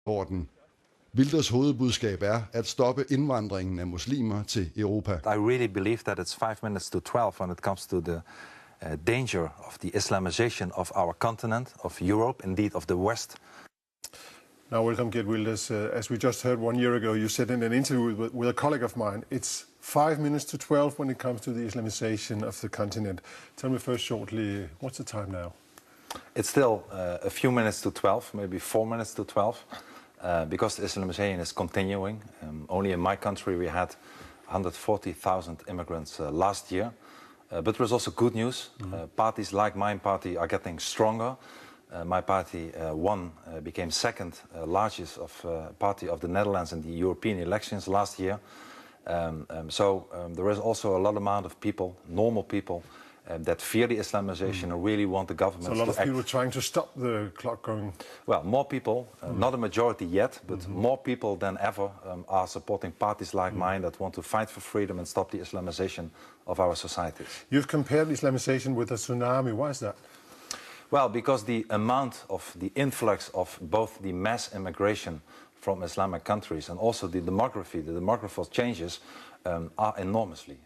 orden. Wilders hovedbudskab er at stoppe indvandringen af muslimer til Europa. I really believe that it's 5 minutes to 12 when it comes to the danger of the Islamization of our continent, of Europe, indeed of the West. Now, welcome, Geert Wilders. As we just heard 1 year ago, you said in an interview with a colleague of mine, it's 5 minutes to 12 when it comes to the Islamization of the continent. Tell me first shortly, what's the time now? It's still a few minutes to 12, maybe 4 minutes to 12, because the Islamization is continuing. Only in my country we had 140,000 immigrants last year. But there's also good news. Parties like my party are getting stronger. My party became second largest party of the Netherlands in the European elections last year. So there is also a lot amount of people, normal people, that fear the Islamization and really want the government to act. So a lot of people trying to stop the clock going. Well, more people, not a majority yet, but more people than ever are supporting parties like mine that want to fight for freedom and stop the Islamization of our societies. You've compared Islamization with a tsunami. Why is that? Well, because the amount of the influx of both the mass immigration from Islamic countries and also the demographical changes are enormously.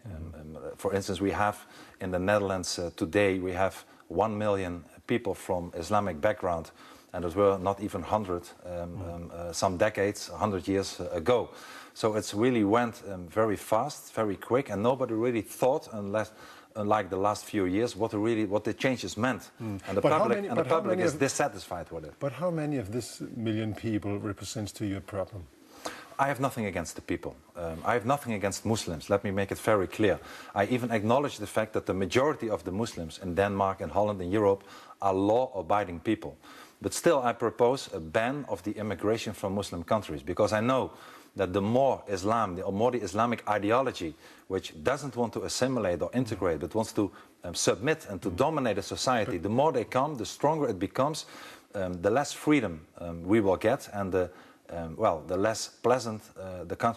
For instance, we have in the Netherlands today, we have 1 million people from Islamic background, and there were not even 100 some decades, 100 years ago. So it's really went very fast, very quick, and nobody really thought, unlike the last few years, what the changes meant. And the public is dissatisfied with it. But how many of this million people represents to you a problem? I have nothing against the people. I have nothing against Muslims. Let me make it very clear. I even acknowledge the fact that the majority of the Muslims in Denmark and Holland and Europe are law-abiding people. But still, I propose a ban of the immigration from Muslim countries, because I know that the more Islam, the more the Islamic ideology, which doesn't want to assimilate or integrate, but wants to submit and to dominate a society, the more they come, the stronger it becomes, the less freedom we will get, and the less pleasant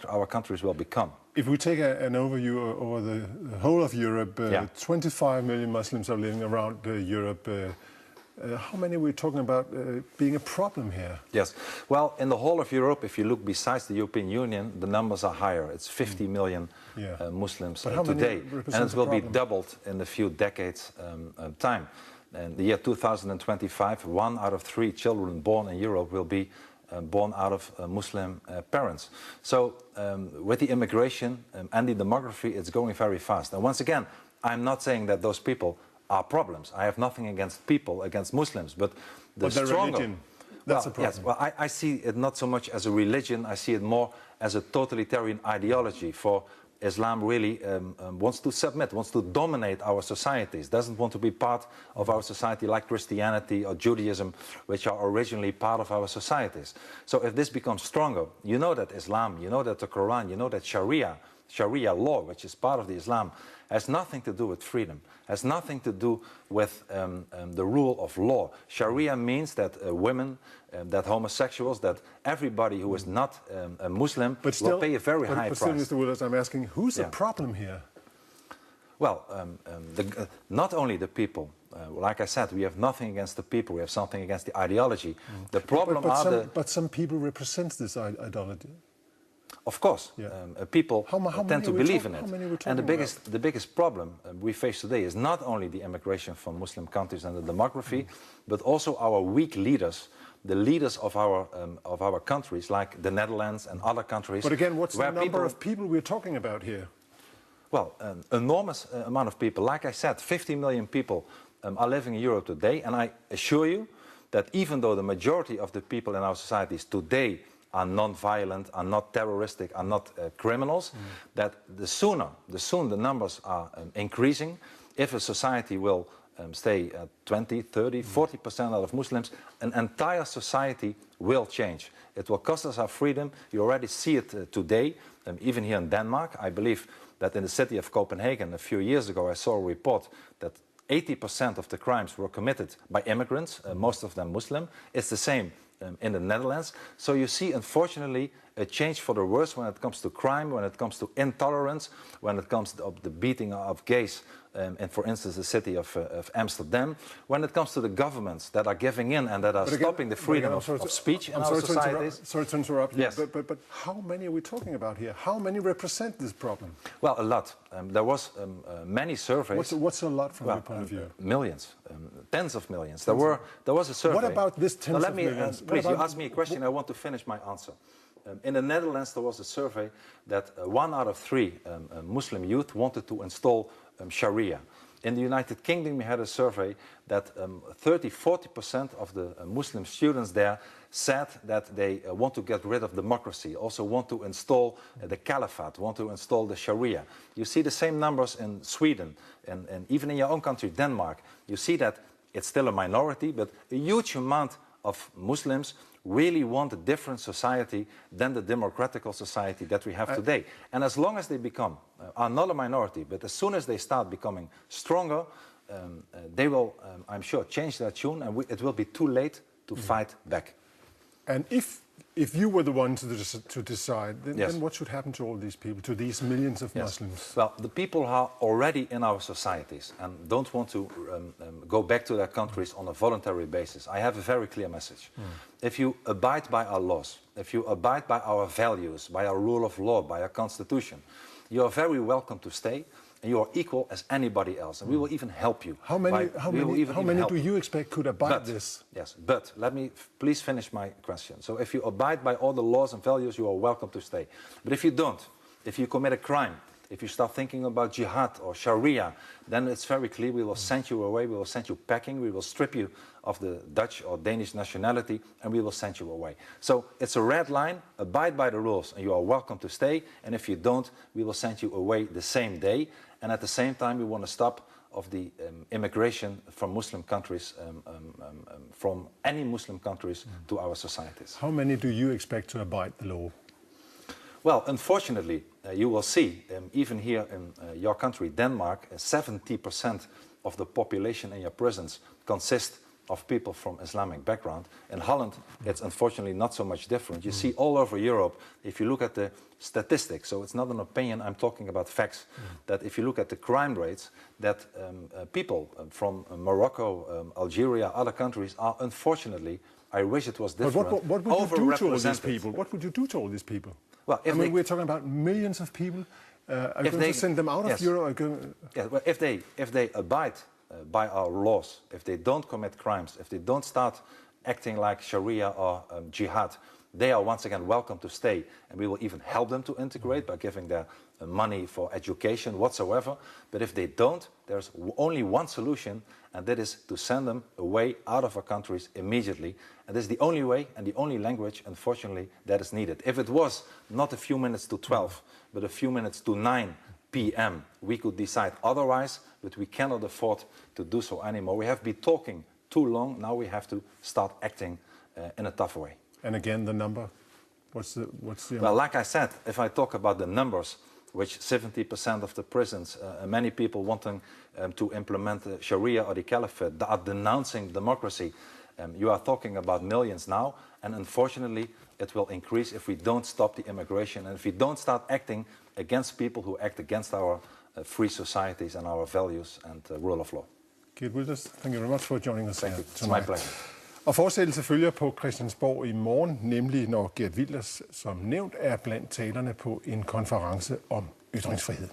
our countries will become. If we take an overview over the whole of Europe, 25 million Muslims are living around Europe. How many are we talking about being a problem here? Yes. Well, in the whole of Europe, if you look besides the European Union, the numbers are higher. It's 50 million Muslims today. And it will be doubled in a few decades' time. In the year 2025, 1 out of 3 children born in Europe will be born out of Muslim parents. So with the immigration and the demography, it's going very fast. And once again, I'm not saying that those people are problems. I have nothing against people, against Muslims, but the religion, that's a problem. Yes, well, I see it not so much as a religion, I see it more as a totalitarian ideology. For Islam really wants to submit, wants to dominate our societies, doesn't want to be part of our society like Christianity or Judaism, which are originally part of our societies. So if this becomes stronger, you know that Islam, you know that the Quran, you know that Sharia law, which is part of the Islam, has nothing to do with freedom, has nothing to do with the rule of law. Sharia means that women, that homosexuals, that everybody who is not a Muslim will pay a very high price. But still, Mr. Wilders, I'm asking, who's the problem here? Well, not only the people. Like I said, we have nothing against the people, we have something against the ideology. The problem But some people represent this ideology. Of course, people tend to believe in it. And the biggest problem we face today is not only the immigration from Muslim countries and the demography, but also our weak leaders, the leaders of our countries, like the Netherlands and other countries. But again, what's the number of people we're talking about here? Well, an enormous amount of people. Like I said, 50 million people are living in Europe today, and I assure you that even though the majority of the people in our societies today are non-violent, are not terroristic, are not criminals, that the sooner the numbers are increasing, if a society will stay at 20, 30, 40% out of Muslims, an entire society will change. It will cost us our freedom. You already see it today, even here in Denmark. I believe that in the city of Copenhagen a few years ago I saw a report that 80% of the crimes were committed by immigrants, most of them Muslim. It's the same in the Netherlands. So you see, unfortunately, a change for the worse when it comes to crime, when it comes to intolerance, when it comes to the beating of gays in, for instance, the city of Amsterdam. When it comes to the governments that are giving in and that are stopping the freedom of speech in our societies. Sorry to interrupt you, yes. but how many are we talking about here? How many represent this problem? Well, a lot. There was many surveys. What's a lot from your point of view? Millions, tens of millions. There was a survey. What about this tens of millions? Please, you asked me a question. I want to finish my answer. In the Netherlands, there was a survey that 1 out of 3 Muslim youth wanted to install Sharia. In the United Kingdom, we had a survey that 30–40% of the Muslim students there said that they want to get rid of democracy, also want to install the caliphate, want to install the Sharia. You see the same numbers in Sweden and even in your own country, Denmark. You see that it's still a minority, but a huge amount of Muslims really want a different society than the democratical society that we have today. And as long as they are not a minority, but as soon as they start becoming stronger, they will, I'm sure, change their tune, and it will be too late to fight back. And if you were the one to decide, then what should happen to all these people, to these millions of Muslims? Well, the people are already in our societies and don't want to go back to their countries on a voluntary basis. I have a very clear message. If you abide by our laws, if you abide by our values, by our rule of law, by our constitution, you are very welcome to stay. And you are equal as anybody else, and we will even help you. How many do you expect could abide this? Yes, but let me please finish my question. So if you abide by all the laws and values, you are welcome to stay. But if you don't, if you commit a crime, if you start thinking about jihad or Sharia, then it's very clear we will send you away, we will send you packing, we will strip you of the Dutch or Danish nationality, and we will send you away. So it's a red line, abide by the rules, and you are welcome to stay. And if you don't, we will send you away the same day. And at the same time, we want to stop of the immigration from Muslim countries, from any Muslim countries to our societies. How many do you expect to abide the law? Well, unfortunately, you will see, even here in your country, Denmark, 70% of the population in your prisons consist of people from Islamic background. In Holland, it's unfortunately not so much different. You see all over Europe, if you look at the statistics, so it's not an opinion, I'm talking about facts, that if you look at the crime rates, that people from Morocco, Algeria, other countries are unfortunately, I wish it was different, but what would you do to all these people? What would you do to all these people? Well, we're talking about millions of people. Are you going to send them out of Europe? Well, if they abide by our laws, if they don't commit crimes, if they don't start acting like Sharia or jihad, they are once again welcome to stay, and we will even help them to integrate by giving them money for education whatsoever. But if they don't, there's only one solution, and that is to send them away out of our countries immediately. And this is the only way and the only language, unfortunately, that is needed. If it was not a few minutes to 12, but a few minutes to 9 p.m., we could decide otherwise, but we cannot afford to do so anymore. We have been talking too long. Now we have to start acting in a tough way. And again, the number? What's the Well, like I said, if I talk about the numbers, which 70% of the prisons, many people wanting to implement Sharia or the Caliphate, are denouncing democracy. You are talking about millions now, and unfortunately, it will increase if we don't stop the immigration and if we don't start acting against people who act against our free societies and our values and rule of law. Geert Wilders, thank you very much for joining us. Thank you. It's my pleasure. Og fortsættelse følger på Christiansborg i morgen, nemlig når Geert Wilders, som nævnt, er blandt talerne på en konference om ytringsfrihed.